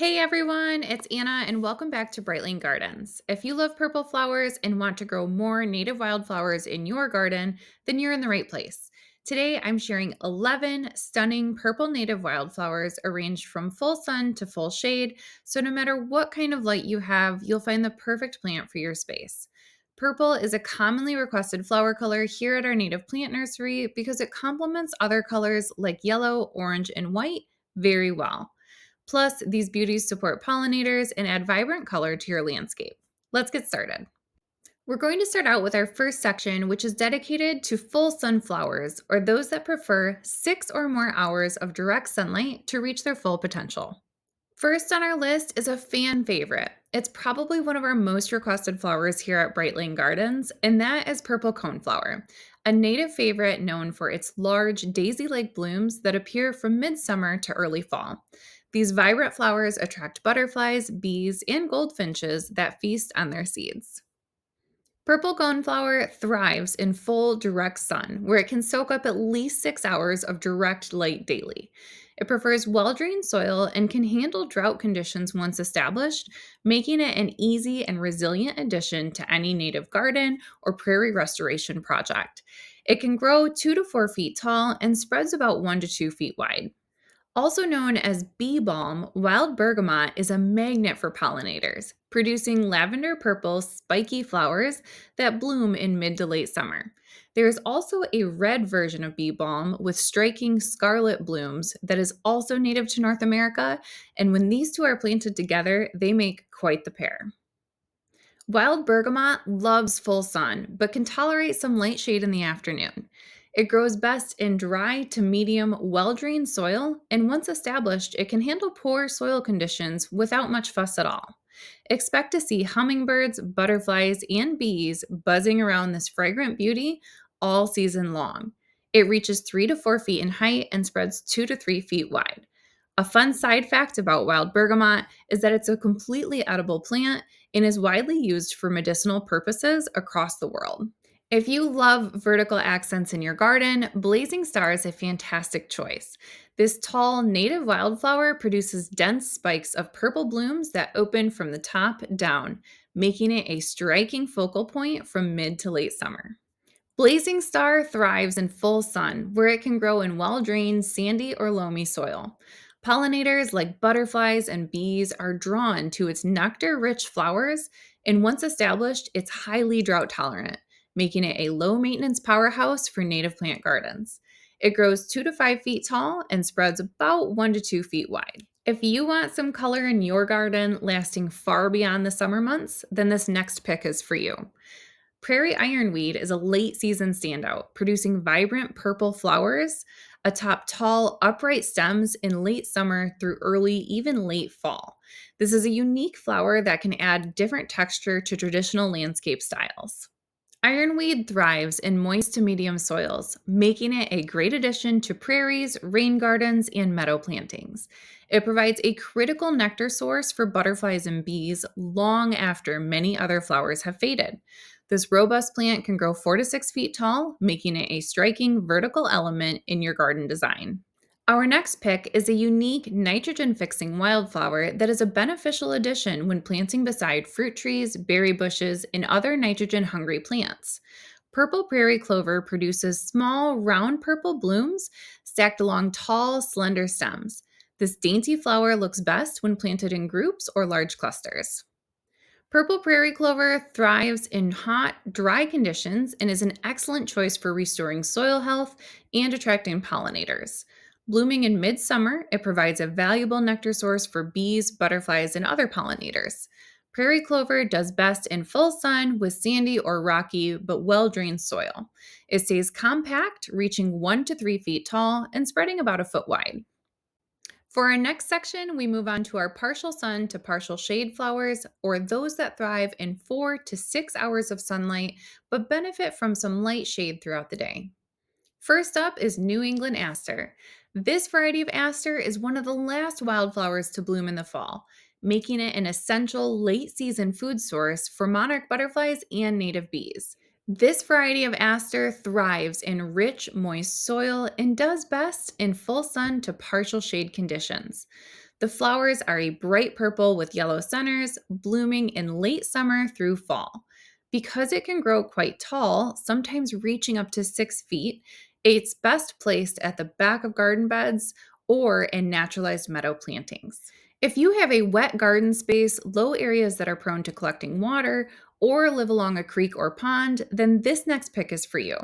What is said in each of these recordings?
Hey everyone, it's Anna and welcome back to Bright Lane Gardens. If you love purple flowers and want to grow more native wildflowers in your garden, then you're in the right place. Today I'm sharing 11 stunning purple native wildflowers arranged from full sun to full shade, so no matter what kind of light you have, you'll find the perfect plant for your space. Purple is a commonly requested flower color here at our native plant nursery because it complements other colors like yellow, orange, and white very well. Plus, these beauties support pollinators and add vibrant color to your landscape. Let's get started. We're going to start out with our first section, which is dedicated to full sunflowers, or those that prefer 6 or more hours of direct sunlight to reach their full potential. First on our list is a fan favorite. It's probably one of our most requested flowers here at Bright Lane Gardens, and that is Purple Coneflower, a native favorite known for its large daisy like blooms that appear from midsummer to early fall. These vibrant flowers attract butterflies, bees, and goldfinches that feast on their seeds. Purple coneflower thrives in full direct sun, where it can soak up at least 6 hours of direct light daily. It prefers well drained soil and can handle drought conditions once established, making it an easy and resilient addition to any native garden or prairie restoration project. It can grow 2 to 4 feet tall and spreads about 1 to 2 feet wide. Also known as bee balm, wild bergamot is a magnet for pollinators, producing lavender purple spiky flowers that bloom in mid to late summer. There is also a red version of bee balm with striking scarlet blooms that is also native to North America, and when these two are planted together, they make quite the pair. Wild bergamot loves full sun, but can tolerate some light shade in the afternoon. It grows best in dry to medium, well drained soil, and once established, it can handle poor soil conditions without much fuss at all. Expect to see hummingbirds, butterflies, and bees buzzing around this fragrant beauty all season long. It reaches 3 to 4 feet in height and spreads 2 to 3 feet wide. A fun side fact about wild bergamot is that it's a completely edible plant and is widely used for medicinal purposes across the world. If you love vertical accents in your garden, Blazing Star is a fantastic choice. This tall native wildflower produces dense spikes of purple blooms that open from the top down, making it a striking focal point from mid to late summer. Blazing Star thrives in full sun, where it can grow in well drained, sandy, or loamy soil. Pollinators like butterflies and bees are drawn to its nectar rich flowers, and once established, it's highly drought tolerant, making it a low maintenance powerhouse for native plant gardens. It grows 2 to 5 feet tall and spreads about 1 to 2 feet wide. If you want some color in your garden lasting far beyond the summer months, then this next pick is for you. Prairie Ironweed is a late season standout, producing vibrant purple flowers atop tall, upright stems in late summer through early, even late fall. This is a unique flower that can add different texture to traditional landscape styles. Ironweed thrives in moist to medium soils, making it a great addition to prairies, rain gardens, and meadow plantings. It provides a critical nectar source for butterflies and bees long after many other flowers have faded. This robust plant can grow 4 to 6 feet tall, making it a striking vertical element in your garden design. Our next pick is a unique nitrogen fixing wildflower that is a beneficial addition when planting beside fruit trees, berry bushes, and other nitrogen hungry plants. Purple prairie clover produces small, round purple blooms stacked along tall, slender stems. This dainty flower looks best when planted in groups or large clusters. Purple prairie clover thrives in hot, dry conditions and is an excellent choice for restoring soil health and attracting pollinators. Blooming in midsummer, it provides a valuable nectar source for bees, butterflies, and other pollinators. Prairie clover does best in full sun with sandy or rocky but well drained soil. It stays compact, reaching 1 to 3 feet tall and spreading about a foot wide. For our next section, we move on to our partial sun to partial shade flowers, or those that thrive in 4 to 6 hours of sunlight but benefit from some light shade throughout the day. First up is New England Aster. This variety of aster is one of the last wildflowers to bloom in the fall, making it an essential late season food source for monarch butterflies and native bees. This variety of aster thrives in rich, moist soil and does best in full sun to partial shade conditions. The flowers are a bright purple with yellow centers, blooming in late summer through fall. Because it can grow quite tall, sometimes reaching up to 6 feet, it's best placed at the back of garden beds or in naturalized meadow plantings. If you have a wet garden space, low areas that are prone to collecting water, or live along a creek or pond, then this next pick is for you.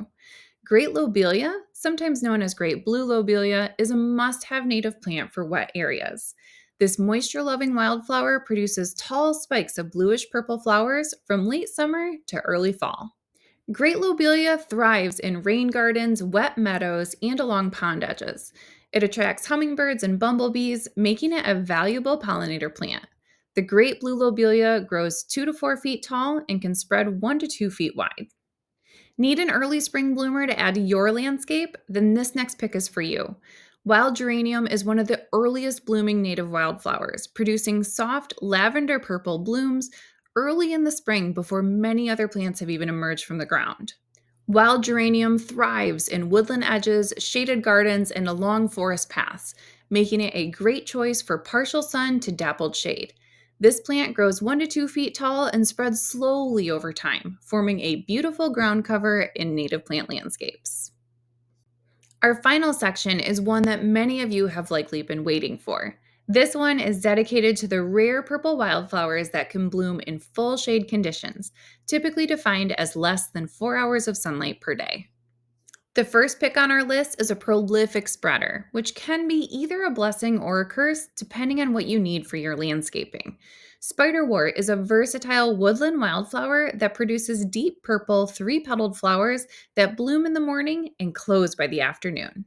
Great Lobelia, sometimes known as Great Blue Lobelia, is a must have native plant for wet areas. This moisture loving wildflower produces tall spikes of bluish purple flowers from late summer to early fall. Great Lobelia thrives in rain gardens, wet meadows, and along pond edges. It attracts hummingbirds and bumblebees, making it a valuable pollinator plant. The Great Blue Lobelia grows 2 to 4 feet tall and can spread 1 to 2 feet wide. Need an early spring bloomer to add to your landscape? Then this next pick is for you. Wild Geranium is one of the earliest blooming native wildflowers, producing soft lavender purple blooms early in the spring before many other plants have even emerged from the ground. Wild geranium thrives in woodland edges, shaded gardens, and along forest paths, making it a great choice for partial sun to dappled shade. This plant grows 1 to 2 feet tall and spreads slowly over time, forming a beautiful ground cover in native plant landscapes. Our final section is one that many of you have likely been waiting for. This one is dedicated to the rare purple wildflowers that can bloom in full shade conditions, typically defined as less than 4 hours of sunlight per day. The first pick on our list is a prolific spreader, which can be either a blessing or a curse depending on what you need for your landscaping. Spiderwort is a versatile woodland wildflower that produces deep purple, three-petaled flowers that bloom in the morning and close by the afternoon.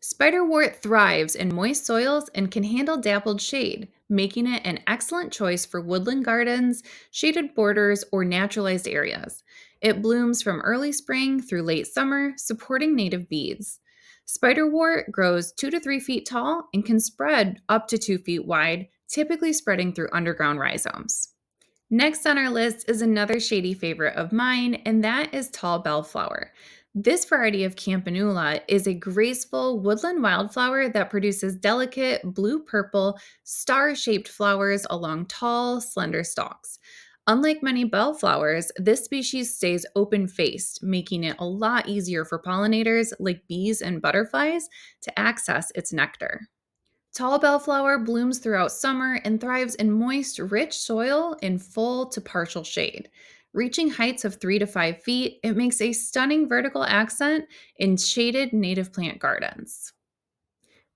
Spiderwort thrives in moist soils and can handle dappled shade, making it an excellent choice for woodland gardens, shaded borders, or naturalized areas. It blooms from early spring through late summer, supporting native bees. Spiderwort grows 2 to 3 feet tall and can spread up to 2 feet wide, typically spreading through underground rhizomes. Next on our list is another shady favorite of mine, and that is tall bellflower. This variety of campanula is a graceful woodland wildflower that produces delicate blue-purple, star-shaped flowers along tall, slender stalks. Unlike many bellflowers, this species stays open-faced, making it a lot easier for pollinators like bees and butterflies to access its nectar. Tall bellflower blooms throughout summer and thrives in moist, rich soil in full to partial shade. Reaching heights of 3 to 5 feet, it makes a stunning vertical accent in shaded native plant gardens.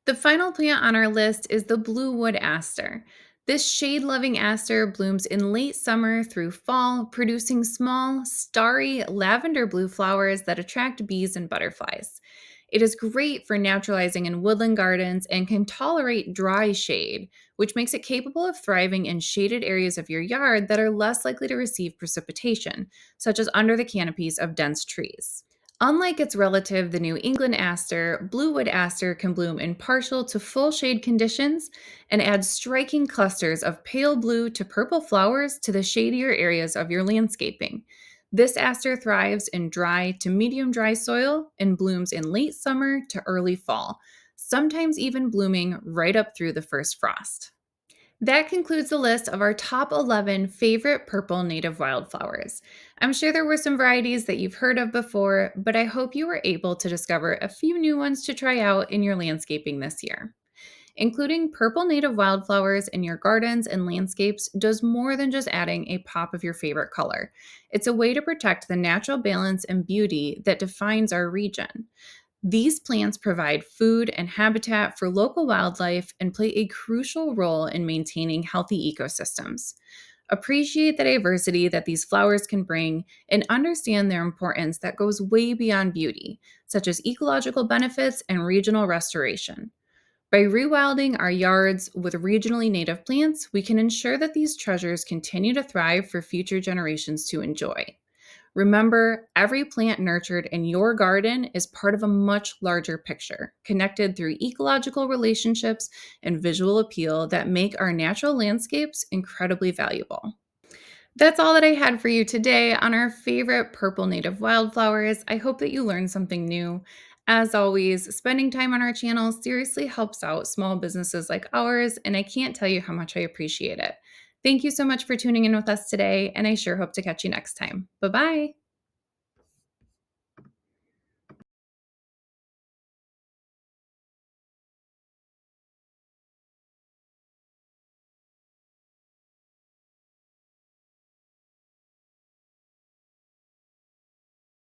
The final plant on our list is the bluewood aster. This shade loving aster blooms in late summer through fall, producing small, starry lavender blue flowers that attract bees and butterflies. It is great for naturalizing in woodland gardens and can tolerate dry shade, which makes it capable of thriving in shaded areas of your yard that are less likely to receive precipitation, such as under the canopies of dense trees. Unlike its relative, the New England Aster, Bluewood Aster can bloom in partial to full shade conditions and add striking clusters of pale blue to purple flowers to the shadier areas of your landscaping. This aster thrives in dry to medium dry soil and blooms in late summer to early fall, sometimes even blooming right up through the first frost. That concludes the list of our top 11 favorite purple native wildflowers. I'm sure there were some varieties that you've heard of before, but I hope you were able to discover a few new ones to try out in your landscaping this year. Including purple native wildflowers in your gardens and landscapes does more than just adding a pop of your favorite color. It's a way to protect the natural balance and beauty that defines our region. These plants provide food and habitat for local wildlife and play a crucial role in maintaining healthy ecosystems. Appreciate the diversity that these flowers can bring and understand their importance that goes way beyond beauty, such as ecological benefits and regional restoration. By rewilding our yards with regionally native plants, we can ensure that these treasures continue to thrive for future generations to enjoy. Remember, every plant nurtured in your garden is part of a much larger picture, connected through ecological relationships and visual appeal that make our natural landscapes incredibly valuable. That's all that I had for you today on our favorite purple native wildflowers. I hope that you learned something new. As always, spending time on our channel seriously helps out small businesses like ours, and I can't tell you how much I appreciate it. Thank you so much for tuning in with us today, and I sure hope to catch you next time. Bye bye.